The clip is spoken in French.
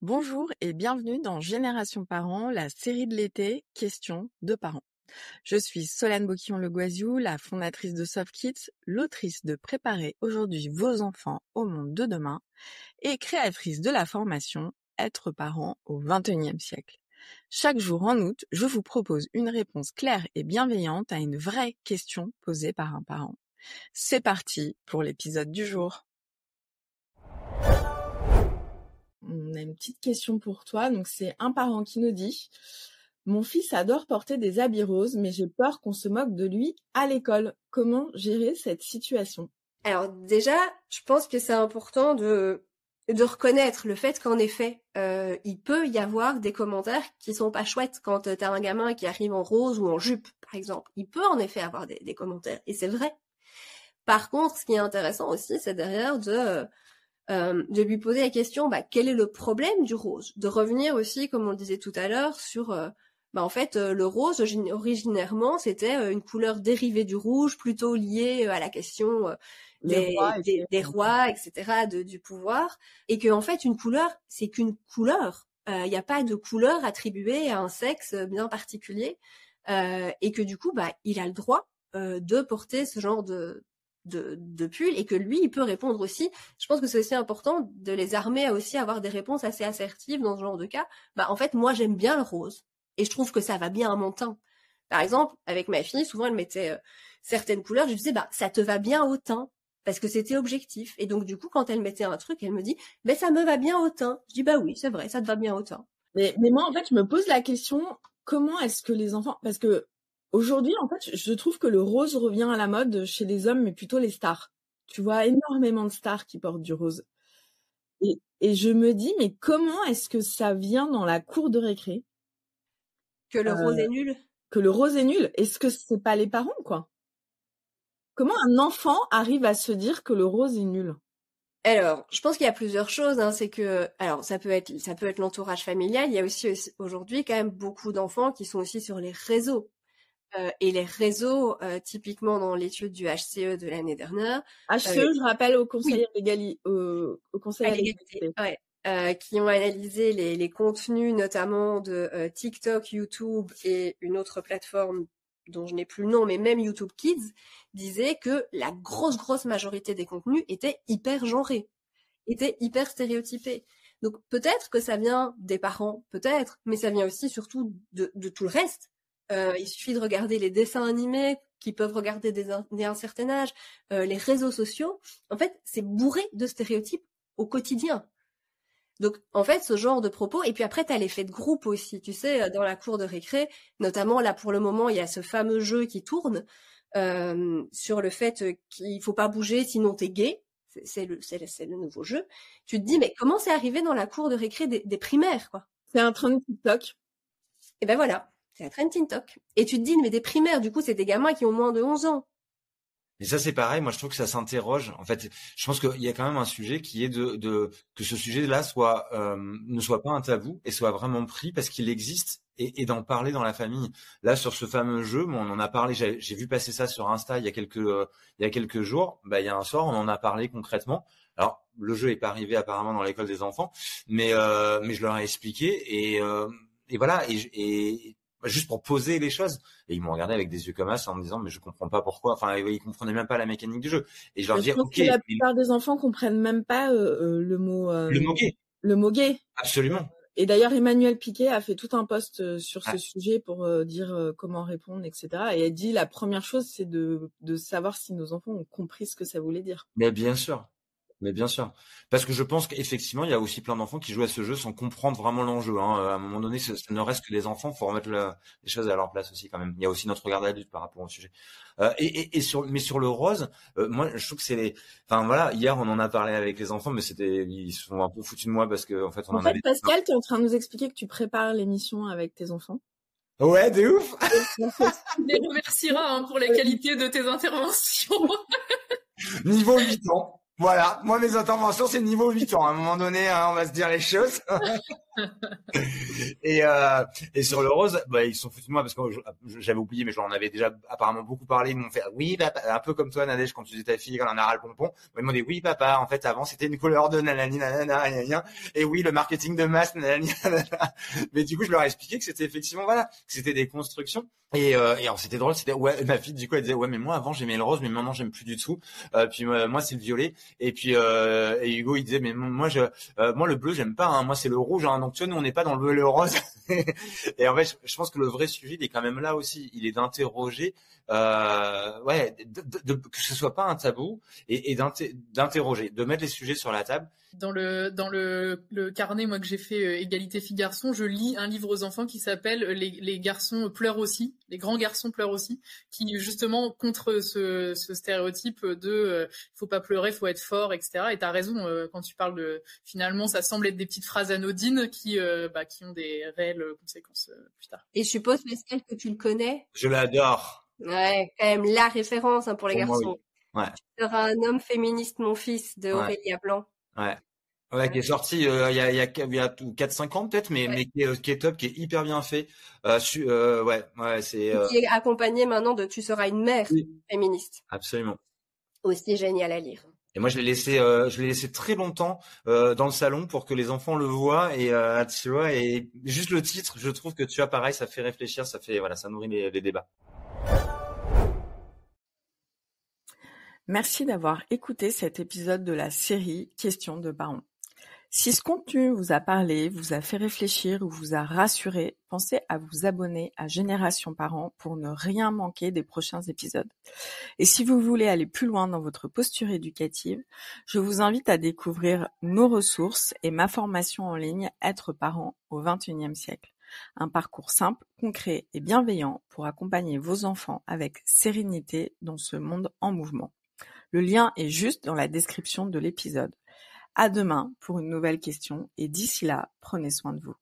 Bonjour et bienvenue dans Génération Parents, la série de l'été Questions de parents. Je suis Solane Boquillon-Le Goisiou, la fondatrice de Soft Kids, l'autrice de Préparer aujourd'hui vos enfants au monde de demain et créatrice de la formation Être parent au XXIe siècle. Chaque jour en août, je vous propose une réponse claire et bienveillante à une vraie question posée par un parent. C'est parti pour l'épisode du jour. On a une petite question pour toi. Donc, c'est un parent qui nous dit « Mon fils adore porter des habits roses, mais j'ai peur qu'on se moque de lui à l'école. Comment gérer cette situation ?» Alors déjà, je pense que c'est important de reconnaître le fait qu'en effet, il peut y avoir des commentaires qui sont pas chouettes quand t'as un gamin qui arrive en rose ou en jupe, par exemple. Il peut en effet avoir des commentaires, et c'est vrai. Par contre, ce qui est intéressant aussi, c'est derrière de lui poser la question, quel est le problème du rose? De revenir aussi, comme on le disait tout à l'heure, sur en fait, le rose, originairement, c'était une couleur dérivée du rouge, plutôt liée à la question des rois, etc., du pouvoir, et que en fait, une couleur, c'est qu'une couleur. Il n'y a pas de couleur attribuée à un sexe bien particulier, et que du coup, il a le droit de porter ce genre de pull, et que lui, il peut répondre aussi. Je pense que c'est aussi important de les armer à aussi avoir des réponses assez assertives dans ce genre de cas. En fait, moi, j'aime bien le rose, et je trouve que ça va bien à mon teint. Par exemple, avec ma fille, souvent, elle mettait certaines couleurs, je lui disais, ça te va bien au teint, parce que c'était objectif. Et donc, du coup, quand elle mettait un truc, elle me dit, ça me va bien au teint. Je dis, oui, c'est vrai, ça te va bien au teint. Mais moi, en fait, je me pose la question, comment est-ce que les enfants... Parce que aujourd'hui, en fait, je trouve que le rose revient à la mode chez les hommes, mais plutôt les stars. Tu vois énormément de stars qui portent du rose. Et je me dis, mais comment est-ce que ça vient dans la cour de récré? Que le rose est nul? Que le rose est nul? Est-ce que c'est pas les parents, quoi? Comment un enfant arrive à se dire que le rose est nul? Alors, je pense qu'il y a plusieurs choses. C'est que, alors, ça peut être l'entourage familial. Il y a aussi aujourd'hui quand même beaucoup d'enfants qui sont aussi sur les réseaux. Et les réseaux, typiquement dans l'étude du HCE de l'année dernière. HCE, je rappelle, au Conseil oui. au Conseil à l'égalité. Ouais. Qui ont analysé les contenus notamment de TikTok, YouTube et une autre plateforme dont je n'ai plus le nom, mais même YouTube Kids, disait que la grosse majorité des contenus étaient hyper genrés, étaient hyper stéréotypés. Donc peut-être que ça vient des parents, peut-être, mais ça vient aussi surtout de tout le reste. Il suffit de regarder les dessins animés qui peuvent regarder dès un certain âge, les réseaux sociaux. En fait, c'est bourré de stéréotypes au quotidien. Donc, en fait, ce genre de propos, et puis après, t'as l'effet de groupe aussi, tu sais, dans la cour de récré, notamment, là, pour le moment, il y a ce fameux jeu qui tourne, sur le fait qu'il faut pas bouger, sinon t'es gay. C'est le nouveau jeu. Tu te dis, mais comment c'est arrivé dans la cour de récré des primaires, quoi? C'est un trend TikTok. Et ben voilà, c'est un trend TikTok. Et tu te dis, mais des primaires, du coup, c'est des gamins qui ont moins de 11 ans. Et ça, c'est pareil. Moi, je trouve que ça s'interroge. En fait, je pense qu'il y a quand même un sujet qui est que ce sujet-là ne soit pas un tabou et soit vraiment pris parce qu'il existe et d'en parler dans la famille. Là, sur ce fameux jeu, on en a parlé. J'ai vu passer ça sur Insta il y a quelques jours. Il y a un soir, on en a parlé concrètement. Alors, le jeu est pas arrivé apparemment dans l'école des enfants, mais je leur ai expliqué et voilà. Et juste pour poser les choses, et ils m'ont regardé avec des yeux comme ça en me disant mais je comprends pas pourquoi, enfin ils comprenaient même pas la mécanique du jeu, et je leur dis ok, que la plupart des enfants comprennent même pas le mot gay. Absolument. Et d'ailleurs Emmanuel Piquet a fait tout un post sur ce sujet pour dire comment répondre, etc. Et elle dit la première chose c'est de savoir si nos enfants ont compris ce que ça voulait dire. Mais bien sûr. Parce que je pense qu'effectivement, il y a aussi plein d'enfants qui jouent à ce jeu sans comprendre vraiment l'enjeu. À un moment donné, ça ne reste que les enfants. Faut remettre les choses à leur place aussi quand même. Il y a aussi notre regard d'adulte par rapport au sujet. Mais sur le rose, moi, je trouve que hier, on en a parlé avec les enfants, mais ils se sont un peu foutus de moi parce que en fait, Pascal, tu es en train de nous expliquer que tu prépares l'émission avec tes enfants. Ouais, de ouf. Tu les remercieras pour la qualité de tes interventions. Niveau 8 ans. Voilà, moi mes interventions c'est niveau 8 ans. À un moment donné, on va se dire les choses. Et sur le rose, bah, ils se sont foutus de moi parce que j'avais oublié, mais je leur en avais déjà apparemment beaucoup parlé. Ils m'ont fait, oui, papa, un peu comme toi, Nadège, quand tu faisais ta fille, quand on a ras le pompon. Ils m'ont dit, oui, papa, en fait, avant, c'était une couleur de nanani, nanana, nanana. Et oui, le marketing de masse, nanani, nanana. Mais du coup, je leur ai expliqué que c'était effectivement, voilà, que c'était des constructions. Et alors, c'était drôle, c'était, ouais, ma fille, du coup, elle disait, ouais, mais moi, avant, j'aimais le rose, mais maintenant, j'aime plus du tout. Puis, moi, c'est le violet. Et puis, et Hugo, il disait, mais moi, moi, le bleu, j'aime pas, hein. Moi, c'est le rouge, hein. Donc, tu vois, nous, on n'est pas dans le bleu et le rose. Et en fait, je pense que le vrai sujet, il est quand même là aussi. Il est d'interroger, ouais, que ce soit pas un tabou et d'interroger, de mettre les sujets sur la table. Dans le carnet, moi, que j'ai fait égalité filles-garçons, je lis un livre aux enfants qui s'appelle les garçons pleurent aussi, les grands garçons pleurent aussi, qui justement contre ce stéréotype de faut pas pleurer, faut être fort, etc. Et t'as raison quand tu parles de finalement, ça semble être des petites phrases anodines qui ont des réelles conséquences plus tard. Et je suppose, Pascal, que tu le connais. Je l'adore. Ouais, quand même la référence pour les Pour moi, garçons. oui. Ouais. Tu seras un homme féministe, mon fils, de Ouais. Aurélia Blanc. Ouais. Ouais, qui est sorti il y a 4-5 ans peut-être, mais qui est top, qui est hyper bien fait. Ouais, c'est Qui est accompagné maintenant de Tu seras une mère féministe. Absolument. Aussi génial à lire. Et moi, je l'ai laissé très longtemps dans le salon pour que les enfants le voient et tu vois, et juste le titre, je trouve que tu vois, pareil, ça fait réfléchir, ça nourrit les débats. Merci d'avoir écouté cet épisode de la série Questions de parents. Si ce contenu vous a parlé, vous a fait réfléchir ou vous a rassuré, pensez à vous abonner à Génération Parents pour ne rien manquer des prochains épisodes. Et si vous voulez aller plus loin dans votre posture éducative, je vous invite à découvrir nos ressources et ma formation en ligne Être parent au XXIe siècle. Un parcours simple, concret et bienveillant pour accompagner vos enfants avec sérénité dans ce monde en mouvement. Le lien est juste dans la description de l'épisode. À demain pour une nouvelle question et d'ici là, prenez soin de vous.